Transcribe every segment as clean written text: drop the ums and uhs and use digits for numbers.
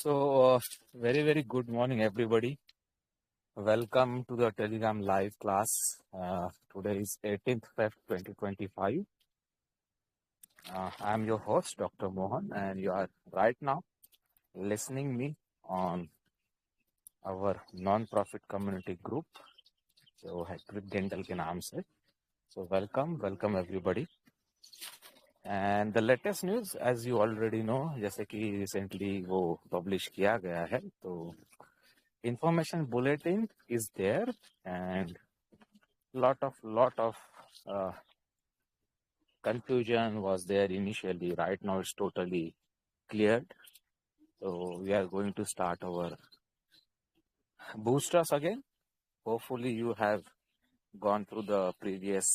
Very good morning, everybody. Welcome to the Telegram live class. Today is 18th Feb 2025. I am your host, Dr. Mohan, and you are right now listening me on our non-profit community group, जो है Quick Dental के नाम से. So welcome everybody. And the latest news, as you already know, जैसे कि recently वो publish किया गया है, तो information bulletin is there and lot of confusion was there initially. Right now it's totally cleared, so we are going to start our boosters again. Hopefully you have gone through the previous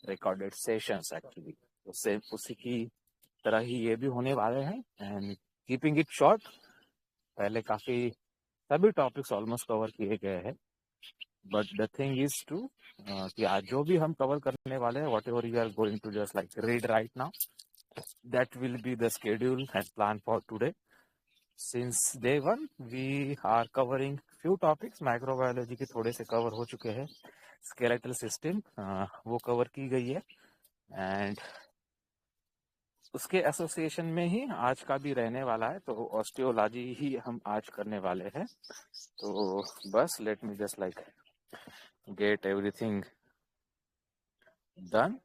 recorded sessions actually. तो same उसी की तरह ही ये भी होने वाले हैं and keeping it short. पहले काफी सभी टॉपिक्स ऑलमोस्ट कवर किए गए हैं, but the thing is true कि आज जो भी हम कवर करने वाले हैं, whatever you are going to just like read right now, that will be the schedule and plan for today. Since day one we are covering few topics. Microbiology के थोड़े से कवर हो चुके हैं, skeletal system वो cover की गई है, एंड उसके एसोसिएशन में ही आज का भी रहने वाला है. तो ऑस्टियोलॉजी ही हम आज करने वाले हैं. तो बस let me just like get everything done.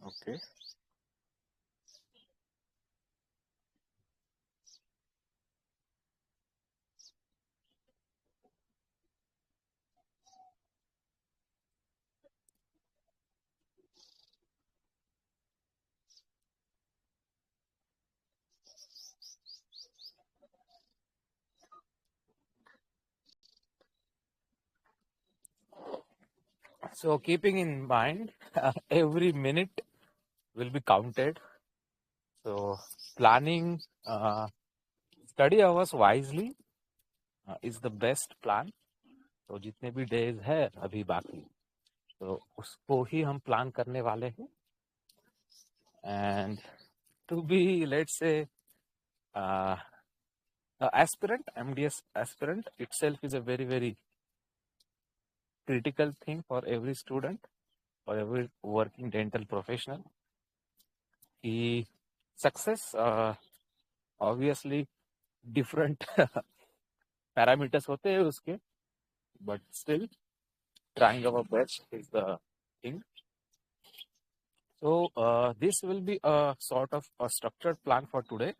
Okay. So keeping in mind, every minute will be counted. So planning study hours wisely is the best plan. तो जितने भी डेज है अभी बाकी, तो उसको ही हम प्लान करने वाले हैं. And to be let's say aspirant, MDS aspirant itself is a very critical thing for every student, for every working dental professional. कि success obviously different parameters होते हैं उसके, but still trying our best is the thing. So this will be a sort of a structured plan for today,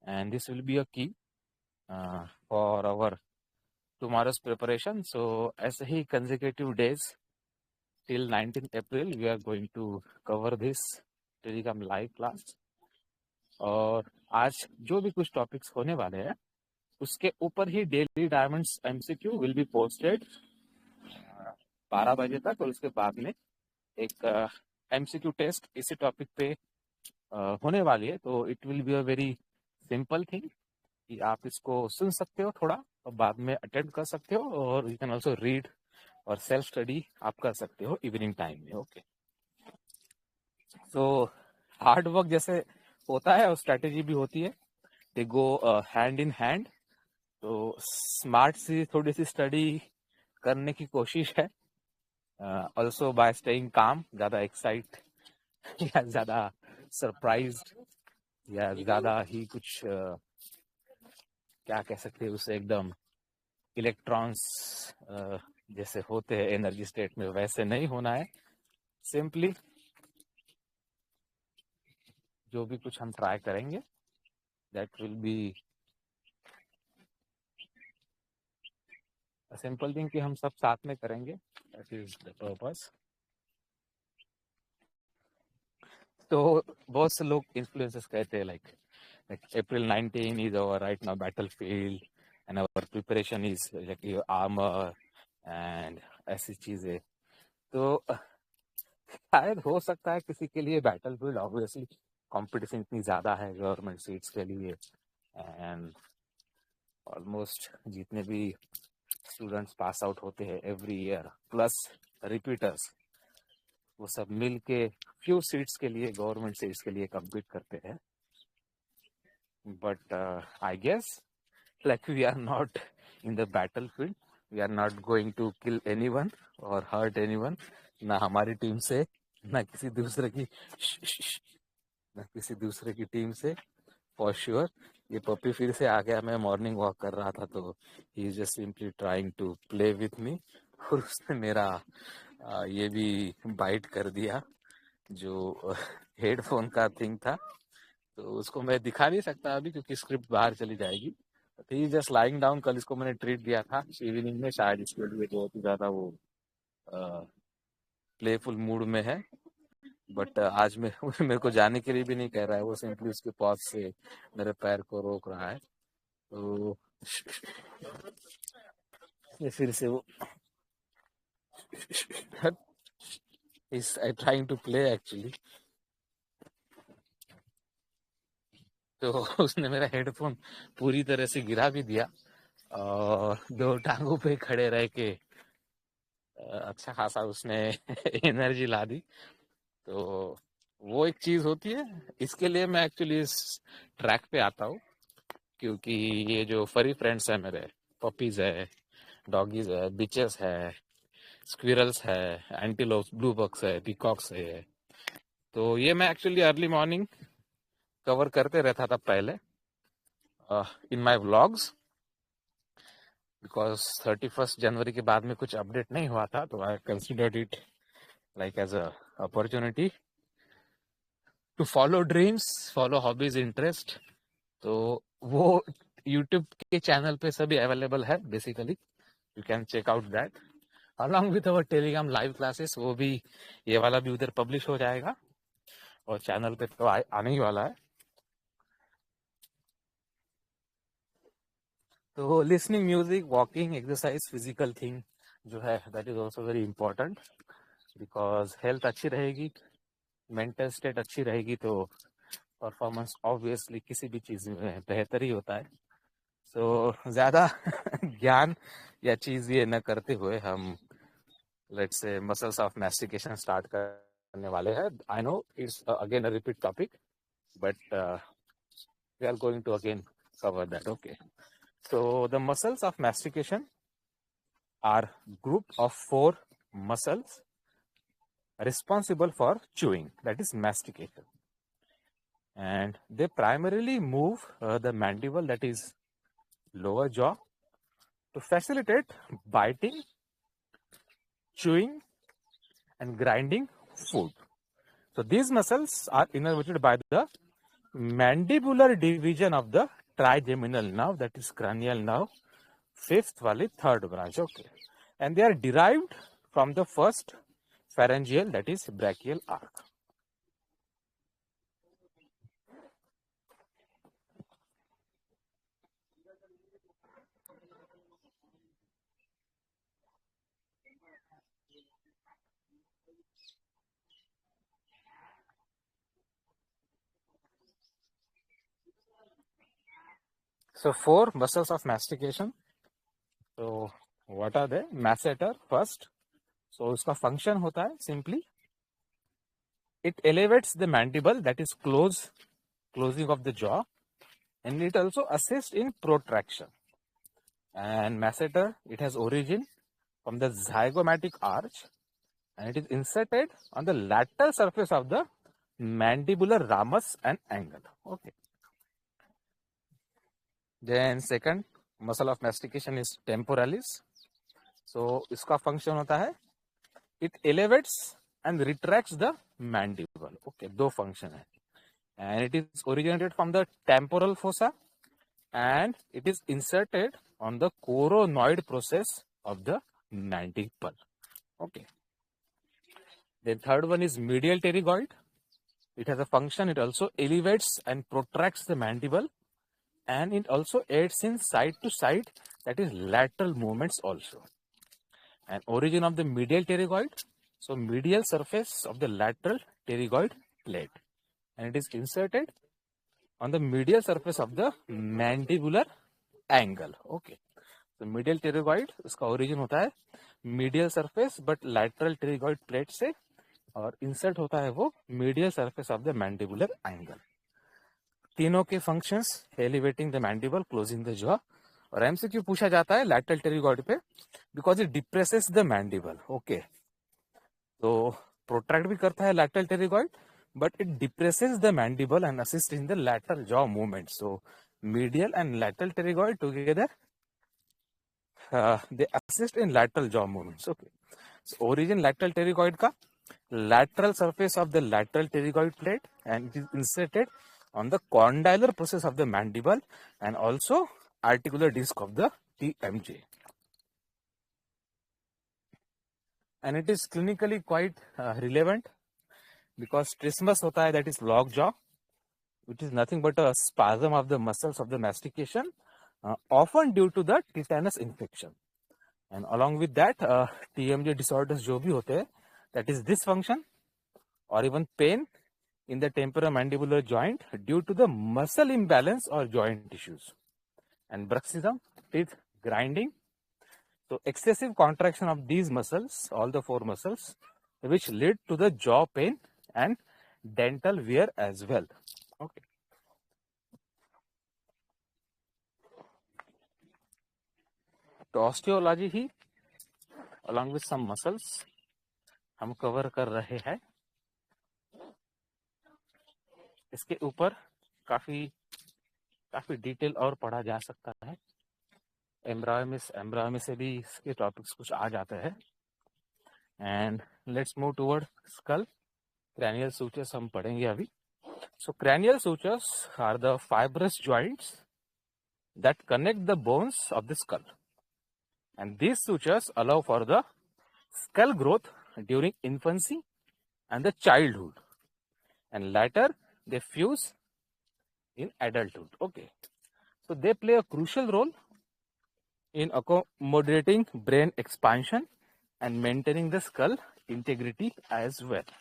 and this will be a key for our tomorrow's preparation. So as he consecutive days till 19th April, we are going to cover this Telegram live class. और आज जो भी कुछ topics होने वाले हैं उसके ऊपर ही daily diamonds MCQ will be posted 12 बजे तक, और उसके बाद में एक एमसीक्यू टेस्ट इसी टॉपिक पे होने वाली है. तो it will be a very simple thing कि आप इसको सुन सकते हो थोड़ा और बाद में अटेंड कर सकते हो, और यू कैन ऑल्सो रीड और सेल्फ स्टडी आप कर सकते हो इवनिंग टाइम में. ओके, तो हार्ड वर्क जैसे होता है और स्ट्रैटेजी भी होती है, दे गो हैंड इन हैंड. तो स्मार्ट सी थोड़ी सी स्टडी करने की कोशिश है, ऑल्सो बाय स्टेइंग काम, ज्यादा एक्साइट या ज्यादा सरप्राइज्ड या ज्यादा ही कुछ क्या कह सकते हैं उसे, एकदम इलेक्ट्रॉन्स जैसे होते हैं एनर्जी स्टेट में, वैसे नहीं होना है. सिंपली जो भी कुछ हम ट्राई करेंगे that will B simple thing कि हम सब साथ में करेंगे. That is the purpose. तो बहुत से लोग इन्फ्लुएंसर्स कहते हैं like April 19 is our right now battlefield and our preparation is like your armor and ऐसी चीजें. तो शायद हो सकता है किसी के लिए बैटलफील्ड, ऑब्वियसली कंपटीशन इतनी ज्यादा है गवर्नमेंट सीट्स के लिए, एंड ऑलमोस्ट जितने भी स्टूडेंट्स पास आउट होते हैं एवरी ईयर प्लस रिपीटर्स, वो सब मिल के फ्यू सीट्स के लिए, गवर्नमेंट सीट्स के लिए कम्पीट करते हैं. But I guess like we are not in the battlefield, we are not going to kill anyone or hurt anyone, ना हमारी टीम से, ना किसी दूसरे की ना किसी दूसरे की टीम से. फॉर श्योर ये पपी फिर से आ गया. मैं मॉर्निंग वॉक कर रहा था तो he is just simply trying to play with me, और उसने मेरा ये भी बाइट कर दिया जो हेडफोन का थिंग था. तो उसको मैं दिखा नहीं सकता अभी क्योंकि स्क्रिप्ट बाहर चली जाएगी. ही जस्ट लाइंग डाउन. कल इसको मैंने ट्रीट दिया था इवनिंग में, शायद इसके लिए बहुत ही ज्यादा वो प्लेफुल मूड में है. बट आज में मेरे को जाने के लिए भी नहीं कह रहा है. वो सिंपली उसके पास से मेरे पैर को रोक रहा है. तो ये फिर से वो is trying to play actually. तो उसने मेरा हेडफोन पूरी तरह से गिरा भी दिया और दो टांगों पे खड़े रह के अच्छा खासा उसने एनर्जी ला दी. तो वो एक चीज होती है. इसके लिए मैं एक्चुअली इस ट्रैक पे आता हूँ क्योंकि ये जो फरी फ्रेंड्स है मेरे, पपीज है, डॉगीज है, बिचेस है, स्क्विरल्स है, एंटीलोप्स, ब्लू बक्स है, पीकॉक्स है, तो ये मैं एक्चुअली अर्ली मॉर्निंग कवर करते रहता था पहले इन माय व्लॉग्स. बिकॉज 31 जनवरी के बाद में कुछ अपडेट नहीं हुआ था तो I considered it like as a opportunity to follow dreams, follow hobbies, interest. तो वो यूट्यूब के चैनल पे सभी अवेलेबल है basically. You can check out that along with our Telegram live classes. वो भी, ये वाला भी उधर पब्लिश हो जाएगा और चैनल पे तो आने ही वाला है. तो listening music, walking, exercise, physical thing जो है that is also very important. Because health अच्छी रहेगी, मेंटल स्टेट अच्छी रहेगी तो परफॉर्मेंस ऑब्वियसली किसी भी चीज में बेहतर ही होता है. सो ज्यादा ज्ञान या चीज ये न करते हुए हम let's say muscles of mastication start करने वाले हैं. I know it's again a repeat topic but we are going to again cover that. Okay, so the muscles of mastication are group of 4 muscles responsible for chewing, that is mastication, and they primarily move the mandible, that is lower jaw, to facilitate biting, chewing and grinding food. So these muscles are innervated by the mandibular division of the trigeminal nerve, that is cranial nerve, fifth wali third branch. Okay, and they are derived from the first pharyngeal, that is brachial arc. So 4 muscles of mastication. So what are they? Masseter first. So उसका function होता है simply it elevates the mandible, that is closing of the jaw, and it also assists in protraction. And masseter, it has origin from the zygomatic arch and it is inserted on the lateral surface of the mandibular ramus and angle. Okay. Then second muscle of mastication is temporalis. So इसका function होता है it elevates and retracts the mandible. Okay, दो function है. And it is originated from the temporal fossa and it is inserted on the coronoid process of the mandible. Okay. The third one is medial pterygoid. It has a function, it also elevates and protracts the mandible and it also aids in side to side, that is lateral movements also. And origin of the medial pterygoid, so medial surface of the lateral pterygoid plate, and it is inserted on the medial surface of the mandibular angle. Okay, so medial pterygoid, उसका origin होता है medial surface but lateral pterygoid plate से और insert होता है वो medial surface of the mandibular angle. तीनों के functions elevating the mandible, closing the jaw. और एमसीक्यू पूछा जाता है लैटरल टेरिगॉइड पे because it depresses the mandible. Okay, तो प्रोट्रैक्ट भी करता है lateral pterygoid but it depresses the mandible and assist in the lateral jaw movement. So medial and lateral pterygoid together they assist in lateral jaw movements. Okay, so origin lateral pterygoid का lateral surface of the lateral pterygoid plate and it is inserted on the condylar process of the mandible and also articular disc of the TMJ, and it is clinically quite relevant because trismus होता है, that is lock jaw, which is nothing but a spasm of the muscles of the mastication, often due to the tetanus infection. And along with that, TMJ disorders जो भी होते हैं, that is dysfunction or even pain in the temporomandibular joint due to the muscle imbalance or joint issues. And bruxism, teeth grinding. So excessive contraction of these muscles, all the four muscles, which lead to the jaw pain and dental wear as well. Okay. तो osteology he along with some muscles हम cover कर रहे हैं। इसके ऊपर काफी detail और पढ़ा जा सकता है। एम्ब्रायोमी से भी इसके टॉपिक्स कुछ आ जाते हैं। And let's move toward skull. Cranial sutures हम पढ़ेंगे अभी। So cranial sutures are the fibrous joints that connect the bones of the skull, and these sutures allow for the skull growth during infancy and the childhood, and later they fuse in adulthood. Okay, so they play a crucial role in accommodating brain expansion and maintaining the skull integrity as well.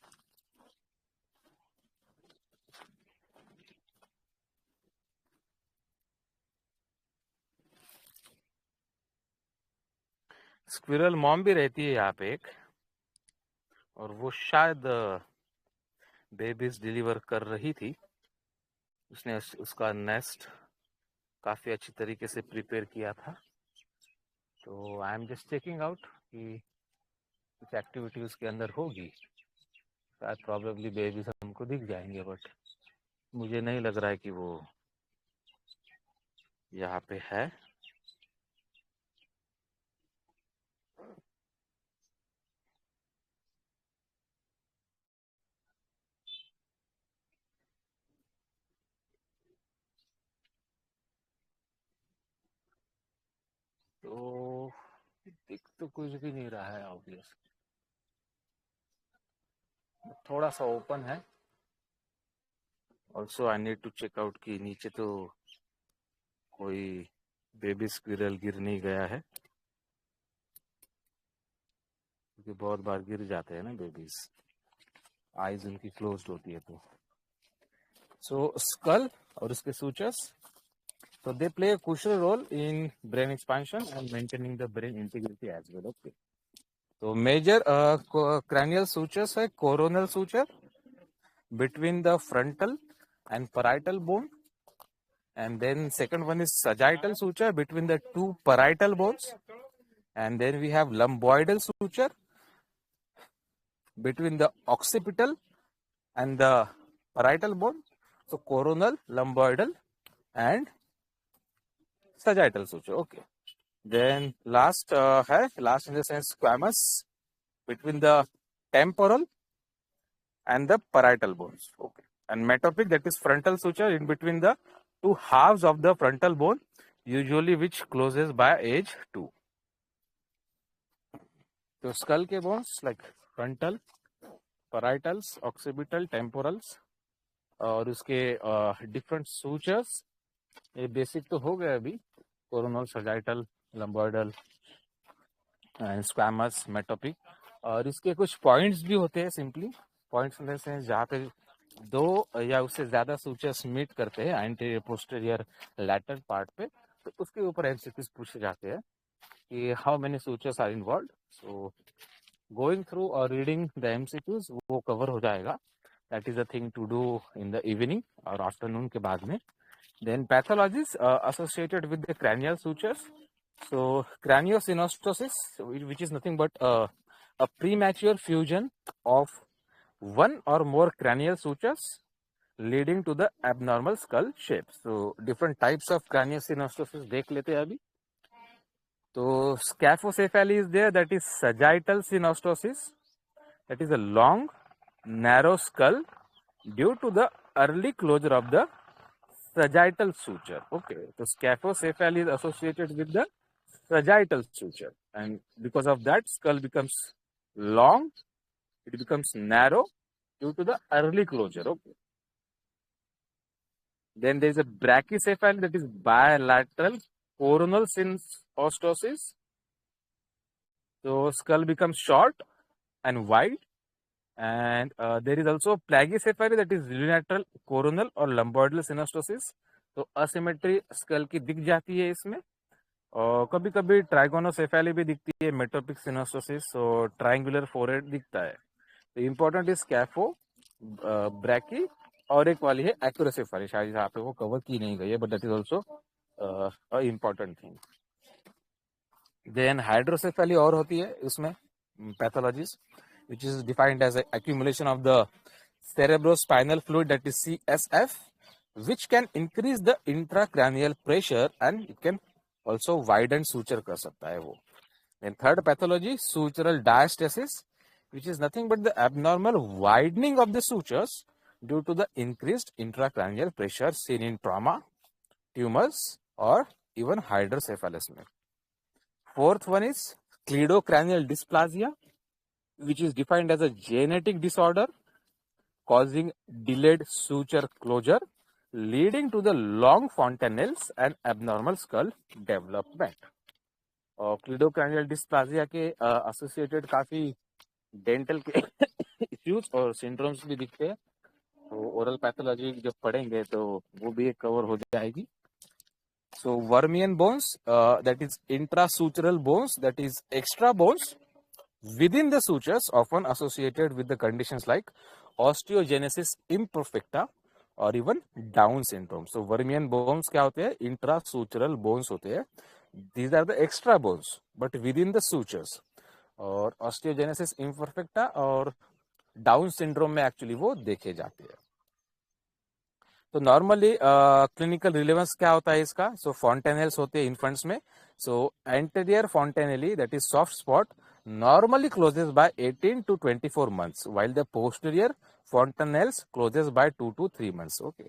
Squirrel mom भी रहती है यहाँ पे एक, और वो शायद babies deliver कर रही थी। उसने उसका नेस्ट काफी अच्छी तरीके से प्रिपेयर किया था। तो I am just checking out कि कुछ एक्टिविटी उसके अंदर होगी। शायद प्रॉबेबली बेबीज हमको दिख जाएंगे, बट मुझे नहीं लग रहा है कि वो यहाँ पे है। तो दिख तो कुछ भी नहीं रहा है ऑब्वियस, थोड़ा सा ओपन है। Also I need to check out कि नीचे तो कोई बेबी स्क्विरल गिर नहीं गया है, क्योंकि बहुत बार गिर जाते हैं ना बेबीज, आईज उनकी क्लोज्ड होती है तो। सो स्कल और उसके sutures, so they play a crucial role in brain expansion and maintaining the brain integrity as well. Okay, so major cranial sutures है coronal suture between the frontal and parietal bone, and then second one is sagittal suture between the two parietal bones, and then we have lumboidal suture between the occipital and the parietal bone. So coronal, lumboidal and sagittal suture. Okay, then last last in the sense squamous between the temporal and the parietal bones. Okay, and metopic, that is frontal suture in between the two halves of the frontal bone, usually which closes by age 2. So skull के bones like frontal, parietals, occipital, temporals, और उसके different sutures, ये basic तो हो गया अभी, coronal, sagittal, लंबॉइडल and squamous, मेटोपिक। और इसके कुछ पॉइंट्स भी होते हैं। सिंपली पॉइंट्स में से जहाँ पे दो या उससे ज्यादा सूचर्स मीट करते हैं एंटीरियर, पोस्टीरियर, लैटरल पार्ट पे, तो उसके ऊपर एमसीक्यूज पूछे जाते हैं कि how many sutures are involve. So going through और रीडिंग द एमसीक्यूज वो कवर हो जाएगा. That is a thing to do in the evening और आफ्टरनून के बाद में. Then pathologies associated with the cranial sutures. So craniosynostosis, which is nothing but a premature fusion of one or more cranial sutures leading to the abnormal skull shape. So different types of craniosynostosis देख लेते हैं अभी. तो scaphocephaly is there, that is sagittal synostosis. That is a long, narrow skull due to the early closure of the sagittal suture. Okay, so scaphocephaly is associated with the sagittal suture, and because of that, skull becomes long, it becomes narrow due to the early closure. Okay. Then there is a brachycephaly, that is bilateral coronal synostosis. So skull becomes short and wide. And there is also plagicephaly, that is unilateral coronal or lumboidal synostosis. तो asymmetry school की दिख जाती है इसमें. और कभी कभी ट्राइगोनोसेफेली भी दिखती है, मेट्रोपिक सिनोस्टोसिस और ट्रायंगुलर फोरहेड दिखता है. तो इम्पोर्टेंट इज कैफो, ब्रैकी, और एक वाली है एक्यूरोसेफेली, शायद यहाँ पे वो कवर की नहीं गई है, but that is also a important thing. Then hydrocephaly और होती है उसमें pathologies, which is defined as an accumulation of the cerebrospinal fluid, that is CSF, which can increase the intracranial pressure and it can also widen suture कर सकता है वो. Then third pathology, sutural diastasis, which is nothing but the abnormal widening of the sutures due to the increased intracranial pressure seen in trauma, tumors, or even hydrocephalus में. Fourth one is cleidocranial dysplasia, which is defined as a genetic disorder causing delayed suture closure, leading to the long fontanelles and abnormal skull development. और क्लीडोक्रैनियल डिस्प्लाजिया के associated काफी dental के issues और syndromes भी दिखते हैं. तो ओरल पैथोलॉजी जब पढ़ेंगे तो वो भी एक कवर हो जाएगी. So Vermian bones, that is intrasutural bones, that is extra bones within the sutures, often associated with the conditions like osteogenesis imperfecta or even Down syndrome. So Vermian bones क्या होते हैं? Intrasutural bones होते हैं. These are the extra bones, but within the sutures. और osteogenesis imperfecta और Down syndrome में actually वो देखे जाते हैं. तो नॉर्मली क्लिनिकल रिलेवेंस क्या होता है इसका? सो फॉन्टेनेल्स होते हैं इन्फेंट्स में. So anterior fontanelle, that is soft spot, normally closes by 18 to 24 months, while the posterior fontanelles closes by 2 to 3 months. Okay.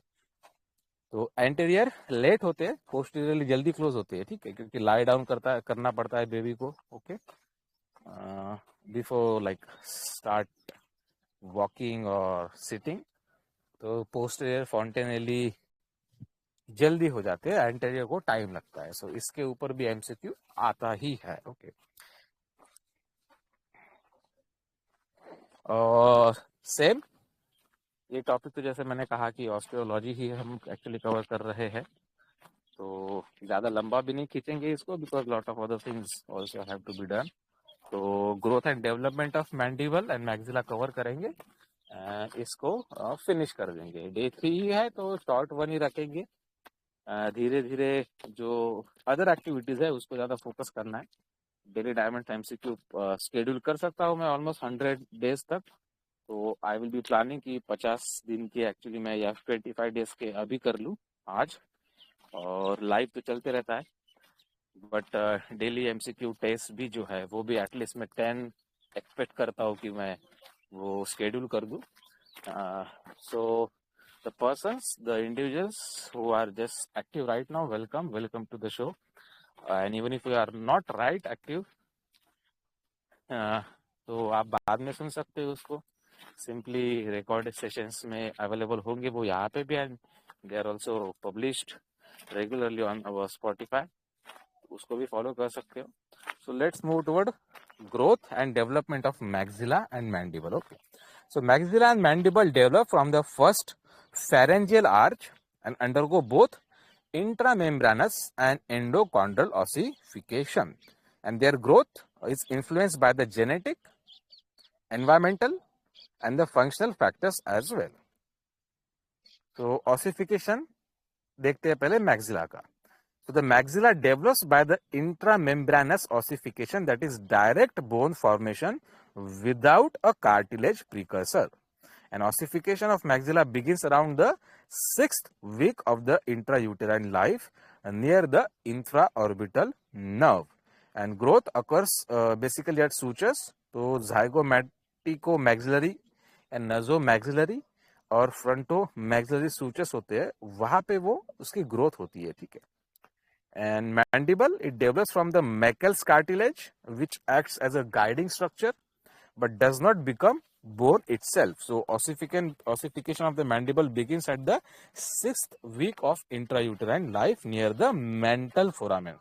तो एंटीरियर लेट होते हैं, पोस्टीरियरली जल्दी क्लोज होते हैं. ठीक है, क्योंकि लाई डाउन करना पड़ता है बेबी को. Okay, before like start walking और सिटिंग. तो पोस्टीरियर फॉन्टेनेली जल्दी हो जाते हैं, एंटीरियर को टाइम लगता है. सो इसके ऊपर भी एमसीक्यू आता ही है. ओके. और सेम ये टॉपिक तो जैसे मैंने कहा कि ऑस्टियोलॉजी ही हम एक्चुअली कवर कर रहे हैं, तो ज़्यादा लंबा भी नहीं खींचेंगे इसको, because lot of other things also have to be done. तो growth and development of mandible and maxilla cover करेंगे, इसको फिनिश कर देंगे. डे 3 ही है तो शॉर्ट 1 ही रखेंगे. धीरे धीरे जो अदर एक्टिविटीज़ है उसको ज़्यादा फोकस करना है. डेली डायमंड एमसीक्यू शेड्यूल कर सकता हूँ मैं ऑलमोस्ट 100 डेज तक. तो आई विल बी प्लानिंग कि 50 दिन के एक्चुअली मैं या 25 डेज के अभी कर लूँ आज. और लाइव तो चलते रहता है, बट डेली एमसीक्यू टेस्ट भी जो है वो भी एटलीस्ट मैं 10 एक्सपेक्ट करता हूँ कि मैं वो शेड्यूल कर दूँ. So the persons, the individuals who are just active right now, welcome to the show. And even if you are not right active, तो आप बाद में सुन सकते हो उसको. सिंपली रिकॉर्डेड सेशंस में अवेलेबल होंगे वो यहाँ पे भी, and they are also published regularly on our Spotify. उसको भी फॉलो कर सकते हो. So let's move toward growth and development of maxilla and mandible. Okay, so maxilla and mandible develop from the first pharyngeal arch and undergo both intramembranous and endochondral ossification, and their growth is influenced by the genetic environmental and the functional factors as well. So ossification देखते हैं पहले maxilla का. So the maxilla develops by the intramembranous ossification, that is direct bone formation without a cartilage precursor. And ossification of maxilla begins around the 6th week of the intrauterine life near the infraorbital nerve. And growth occurs basically at sutures. तो zygomaticomexillary and nasomaxillary और fronto maxillary sutures होते हैं, वहां पे वो उसकी growth होती है. ठीक है. And mandible, it develops from the Meckel's cartilage, which acts as a guiding structure, but does not become bone itself. So ossification of the mandible begins at the 6th week of intrauterine life near the mental foramen.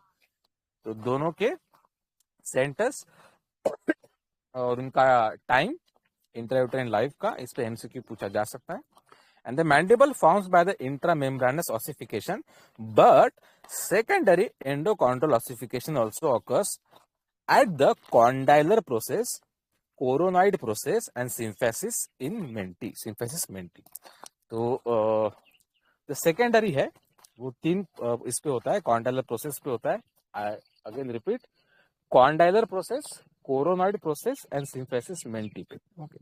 तो दोनों के centres और उनका time intrauterine life का इस पे MCQ पूछा जा सकता है. And the mandible forms by the intramembranous ossification, but secondary endochondral ossification also occurs at the condylar process, coronoid process and symphysis in menti. Symphysis menti. तो जो सेकेंडरी है वो तीन इस पे होता है, कॉन्डाइलर प्रोसेस पे होता है. Again repeat, condylar process, coronoid process and symphysis menti पे. Okay.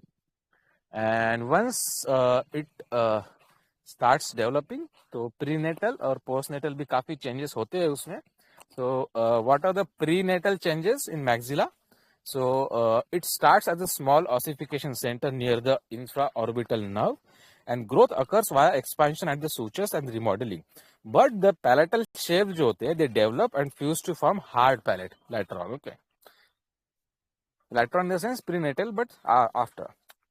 And once it starts developing, तो prenatal और postnatal भी काफी changes होते हैं उसमें. So what are the prenatal changes in maxilla? So it starts as a small ossification center near the infraorbital nerve, and growth occurs via expansion at the sutures and remodeling. But the palatal shapes जो होते हैं, they develop and fuse to form hard palate later on. Okay. Later on in the sense prenatal, but after.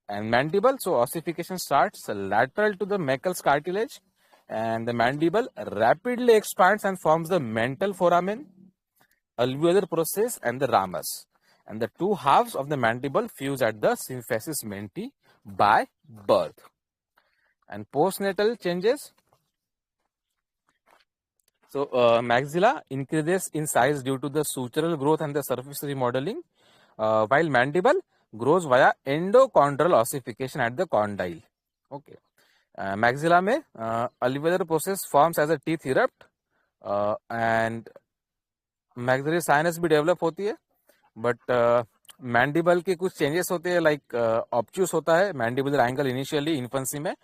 And mandible, so ossification starts lateral to the Meckel's cartilage, and the mandible rapidly expands and forms the mental foramen, alveolar process and the ramus. And the two halves of the mandible fuse at the symphysis menti by birth. And postnatal changes. So maxilla increases in size due to the sutural growth and the surface remodeling, while mandible grows via endochondral ossification at the condyle. Okay. Maxilla में alveolar process forms as a teeth erupt, and maxillary sinus भी develop होती है, but mandible के कुछ changes होते हैं, like obtuse होता है mandibular angle initially infancy में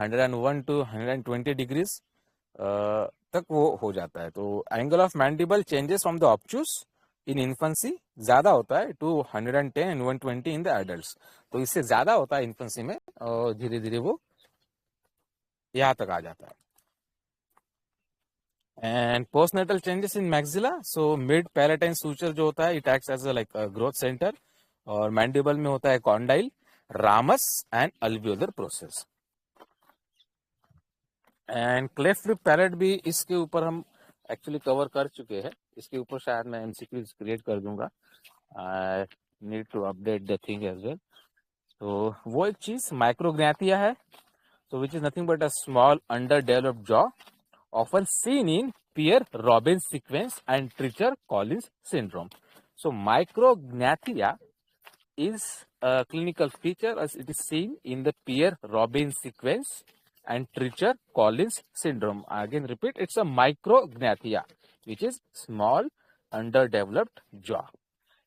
101 to 120 degrees तक वो हो जाता है. तो angle of mandible changes from the obtuse in infancy ज्यादा होता है to 110 and 120 in the adults. तो इससे ज्यादा होता है इन्फेंसी में और धीरे धीरे वो यहाँ तक आ जाता है. And postnatal changes in maxilla, so mid palatine suture जो होता है, it acts as a like a growth center, और mandible में होता है condyle, ramus and alveolar process. And cleft lip palate भी इसके ऊपर हम एक्चुअली कवर कर चुके हैं. इसके ऊपर शायद मैं एमसीक्यूज क्रिएट कर दूंगा. I need to update the thing as well. तो वो एक चीज माइक्रोग्नाथिया है, so which is nothing but a small underdeveloped jaw often seen in Pierre-Robin sequence and Treacher-Collins syndrome. So micrognathia is a clinical feature as it is seen in the Pierre-Robin sequence and Treacher-Collins syndrome. Again repeat, it's a micrognathia, which is small underdeveloped jaw.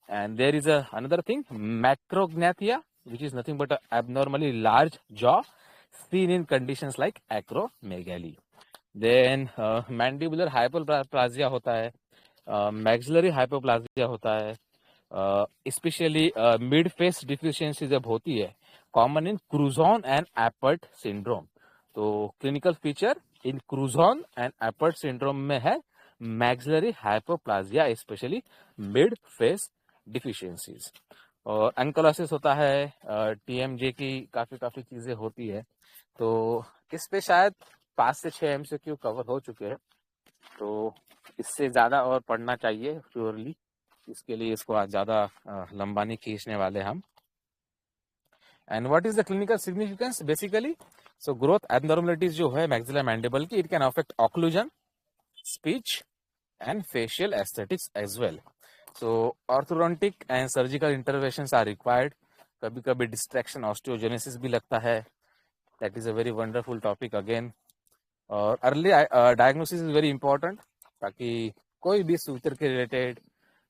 And there is another thing, macrognathia, which is nothing but an abnormally large jaw seen in conditions like acromegaly. Then mandibular hypoplasia होता है, maxillary hypoplasia होता है, especially mid face deficiency जब होती है, common in Cruzon and Apert syndrome. तो clinical feature in Cruzon and Apert syndrome में है maxillary hypoplasia, especially mid face deficiencies. और एंकोलोसिस होता है, टीएमजे की काफी चीजें होती है. तो इस पे शायद 5 से 6 एमसीक्यू कवर हो चुके हैं, तो इससे ज्यादा और पढ़ना चाहिए प्योरली. इसके लिए इसको आज ज्यादा लंबा नहीं खींचने वाले हम. And what is the clinical significance basically? So growth abnormalities जो है मैक्सिला मैंडिबल की, it can affect occlusion, speech and facial aesthetics as well. So orthodontic and surgical interventions are required. कभी कभी डिस्ट्रैक्शन ऑस्टियोजेनेसिस भी लगता है, that is a very wonderful topic again. और early diagnosis is very important, ताकि कोई भी सूत्र के रिलेटेड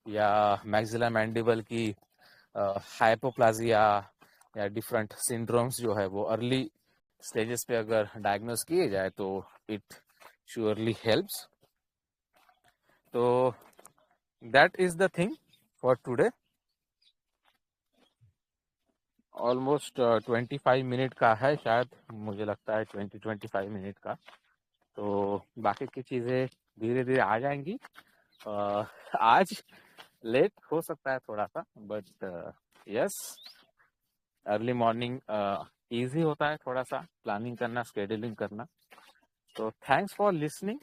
या मैक्सिला मैंडिबल की हाइपोप्लाजिया या डिफरेंट सिंड्रोम्स जो है वो अर्ली स्टेजेस पे अगर डायग्नोस किए जाए तो इट श्योरली हेल्प्स। तो that is the thing for today. Almost 25 minute का है, शायद मुझे लगता है 25 मिनट का। तो बाकी की चीज़ें धीरे धीरे आ जाएंगी। आज लेट हो सकता है थोड़ा सा, but yes, early morning easy होता है थोड़ा सा प्लानिंग करना, स्केड्यूलिंग करना। तो thanks for listening,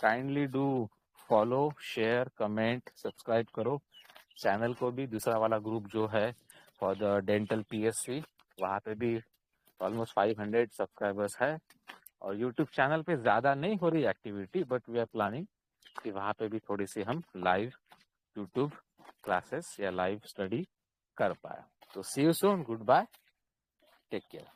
kindly do follow, share, comment, subscribe करो चैनल को भी। दूसरा वाला ग्रुप जो है फॉर द डेंटल पीएससी, वहाँ पे भी ऑलमोस्ट 500 सब्सक्राइबर्स है। और यूट्यूब चैनल पे ज़्यादा नहीं हो रही activity, but we are planning कि वहाँ पे भी थोड़ी सी हम लाइव यूट्यूब क्लासेस या लाइव स्टडी कर पाए। तो see you soon, goodbye, take care.